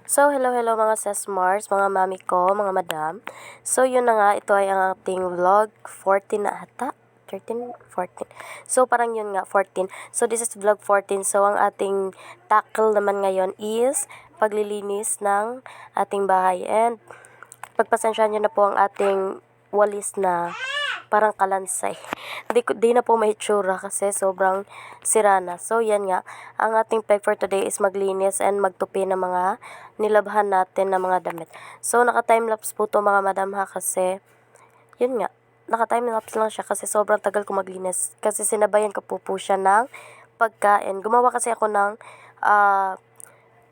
So, hello mga Sesmars, mga mami ko, mga madam. So, yun na nga, ito ay ang ating vlog 14 na ata. 13, 14. So, parang yun nga, 14. So, this is vlog 14. So, ang ating tackle naman ngayon is paglilinis ng ating bahay. And, pagpasensyahan nyo na po ang ating walis na parang kalansay. Di na po may itsura kasi sobrang sira na. So, yan nga. Ang ating peg for today is maglinis and magtupi ng mga nilabhan natin na mga damit. So, naka-timelapse po to mga madam ha kasi, yun nga. Naka-timelapse lang siya kasi sobrang tagal ko maglinis. Kasi sinabayan ko po siya ng pagkain. Gumawa kasi ako ng,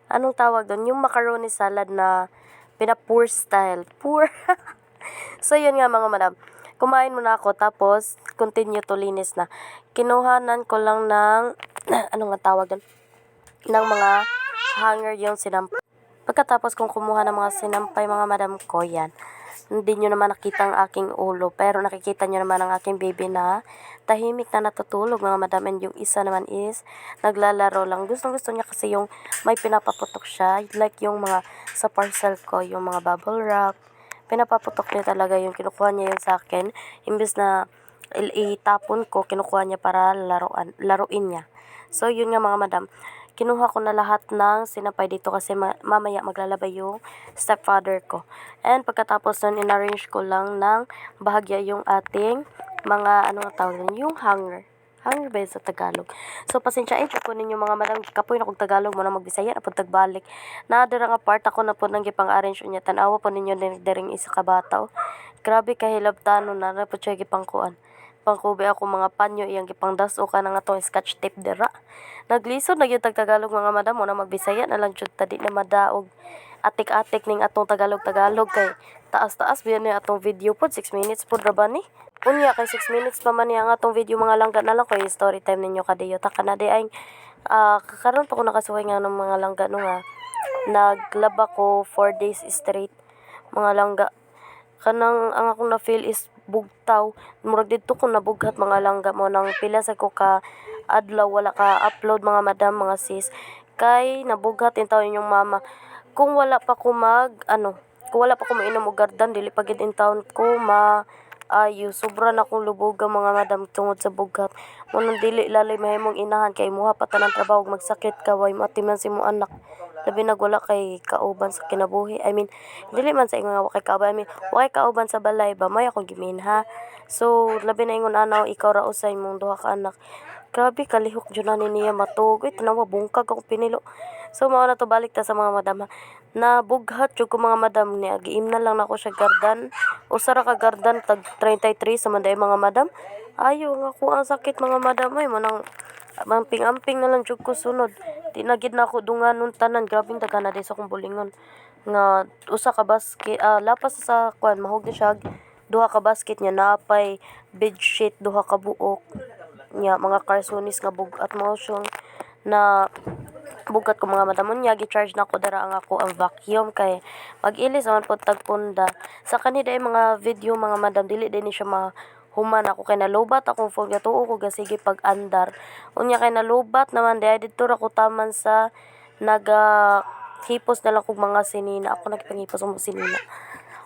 anong tawag doon? Yung macaroni salad na pina-pour style. Pour. So, yun nga mga madam. Kumain muna ako tapos continue to linis na. Kinuhanan ko lang ng, ano nga tawag doon? Ng mga hanger yung sinampay. Pagkatapos kong kumuha ng mga sinampay mga madam ko, yan. Hindi nyo naman nakita ang aking ulo, pero nakikita nyo naman ang aking baby na tahimik na natutulog mga madam. And yung isa naman is naglalaro lang. Gustong gusto niya kasi yung may pinapaputok siya. Like yung mga sa parcel ko, yung mga bubble wrap. Pinapaputok niya talaga yung kinukuha niya yung sa akin. Imbes na itapon ko, kinukuha niya para laruin niya. So, yun nga mga madam. Kinuha ko na lahat ng sinapay dito kasi mamaya maglalabay yung stepfather ko. And pagkatapos nun, inarrange ko lang ng bahagya yung ating mga, ano nga tawag nun, yung hanger. Hanger ba yun sa Tagalog? So, pasensyain ko ninyo mga madam, kapoy na kong Tagalog mo na magbisaya na po tagbalik. Nadara nga part ako na po nang gipang-arrange unya, tanawa po ninyo diring isa ka bata. Grabe kahilabtano na po siya gipangkuan. Pangkubi ako mga panyo iyang gipang daso ka na nga tong scotch tape dira. Naglisod na yung Tagalog mga madam mo na magbisaya na lang jud tadi na madaog atik-atik ning atong Tagalog kay taas-taas biyan ni atong video pod 6 minutes pod ra ba ni? Unya kay 6 minutes pa man niya ang atong video mga langga na lang kay story time ninyo kadayo ta kana di ay kakaron pa ko nakasuway nga ng mga langga no nga naglaba ko 4 days straight mga langga kanang ang akong na feel is bugtaw murag didto ko nabughat mga langga mo nang pila sa ko ka adlaw wala ka upload mga madam mga sis kay nabughat in taon yung mama kung wala pa ko kung wala pa ko mainom og gardan dili pa gid in taon ko sobra na akong lubuga mga madam tungod sa bughat mo nang dili lalay mahimong inahan kay muha pa tanang trabaho magsakit ka way matiman si mo anak labi na wala kay kauban sa kinabuhi. I mean, dili man sa ingon nga wa kay kauban. I mean, wa kay kauban sa balay ba may akong giminha. So, labi na ingon anaw ikaw ra usay mong duha ka anak. Grabe kalihok jud na niya matugoy tanawa bungkag ako pinilo. So mao na to balik ta sa mga madam ha. Na bughat jud ko mga madam ni giim na lang nako siya gardan. Usa ra ka gardan tag 33 sa manday mga madam. Ayo nga ko ang sakit mga madam ay mo nang mamping-amping na lang jud ko sunod. Di na gid na ako dunganon tanan grabing daghan na sa kong bulingon. Nga usa ka basket lapas sa kwan mahog na siya duha ka basket niya napay bedsheet duha ka buok nya mga karsonis nga bugat mo siyang na bugat ko mga madamon niya gi-charge na ko dara ang ako ang vacuum kay mag-ilis naman po tagpunda sa kanida ay mga video mga madam dili din ni siya human ako kay nalubat akong phone nga tuo ko gasige pag andar unya kay nalubat naman di didto ra ko taman sa naga hipos na lang kog mga sinina ako nagpangipos og sinina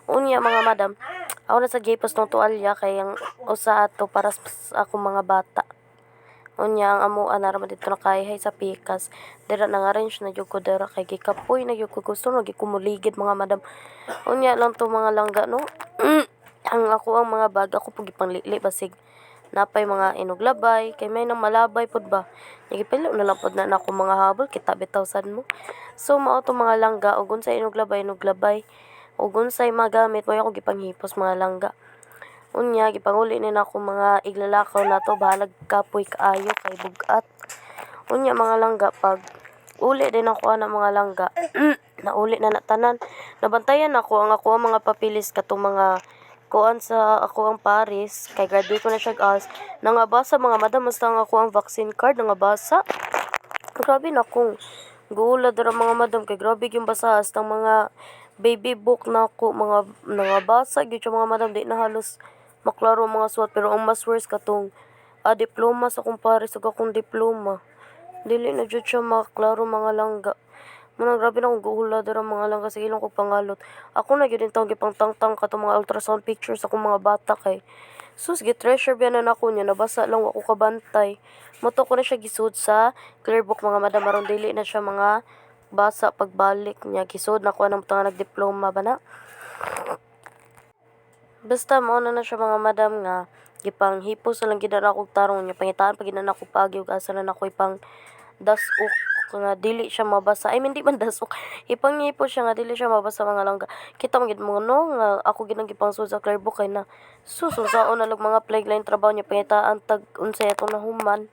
unya mga madam ako na sa gipos ng tuwalya kay ang usa ato para sa akong mga bata unya ang amuan na raman dito nakayahay sa pikas dira nang arrange na jud ko dira kay gikapoy na jud ko gusto no gikumuligid mga madam unya lang to mga langga no ang ako ang mga bag ako pug ipanglili basig napay mga inuglabay kay may nang malabay pod ba nagipilo na lang pod na ako mga habol kita bitaw sad mo so mao to mga langga ug unsay inuglabay ug unsay magamit mo ako gipanghipos mga langga unya gipanguli ni nako mga iglalakaw nato bahalag kapoy kaayo kay bugat unya mga langga pag uli din ako ana mga langga nauli na tanan nabantayan ako ang ako ang mga papilis katong mga kuan sa ako ang Paris kay graduate ko na siya as nangabasa mga madam basta nga ako ang vaccine card nangabasa grabe na akong guula dara mga madam kay grabe yung basahas ng mga baby book na ako mga nangabasa gyud yung mga madam di na halos maklaro ang mga suwat pero ang mas worse katong diploma sa akong Paris ug akong diploma dili na jud siya maklaro mga langga Muna grabe na akong guhula dira mga langga sa ilong ko pangalot. Ako na gyud tawag gipang tangtang katong mga ultrasound pictures akong mga bata kay sus gi-treasure biyanan ako niya nabasa lang wa ko kabantay. Moto ko na siya gisud sa clear book mga madam aron dili na siya mga basa pagbalik niya gisud na ko nang tanga nagdiploma ba na. Basta mao na siya mga madam nga gipanghipos na lang gid na akong tarong niya pangitaan pa gid na ako pagi ug asa na ako ipang dasok nga dili siya mabasa. I mean di man dasok. Ipanghipos siya nga dili siya mabasa mga langga. Kita man gid mo no nga ako gid ang gipangsud sa clear book kay na susunsaon na lang mga plague line trabaho niya pangitaan tag unsay atong nahuman.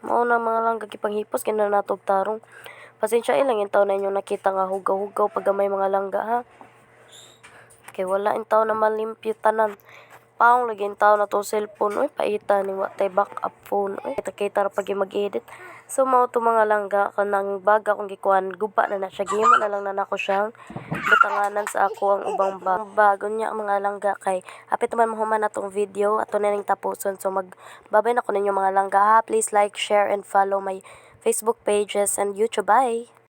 Mao na mga langga gipanghipos kay na natog tarong. Pasensya ilang yung taon na inyong nakita nga hugaw-hugaw pag may mga langga ha. Kay wala in tao na malimpyo tanan. Paong lagi in tao na to cellphone. Uy, paita ni watay backup phone. Uy, kita ra pag mag-edit. So, mao to mga langga. Kanang baga kong gikuan, guba na siya. Gihimo na lang na nako siyang butanganan sa ako ang ubang bago niya mga langga. Kay, hapit naman mahuman na tong video. Ato na ning tapuson. So, magbabay na ko ninyo mga langga ha. Please like, share, and follow my Facebook pages and YouTube. Bye!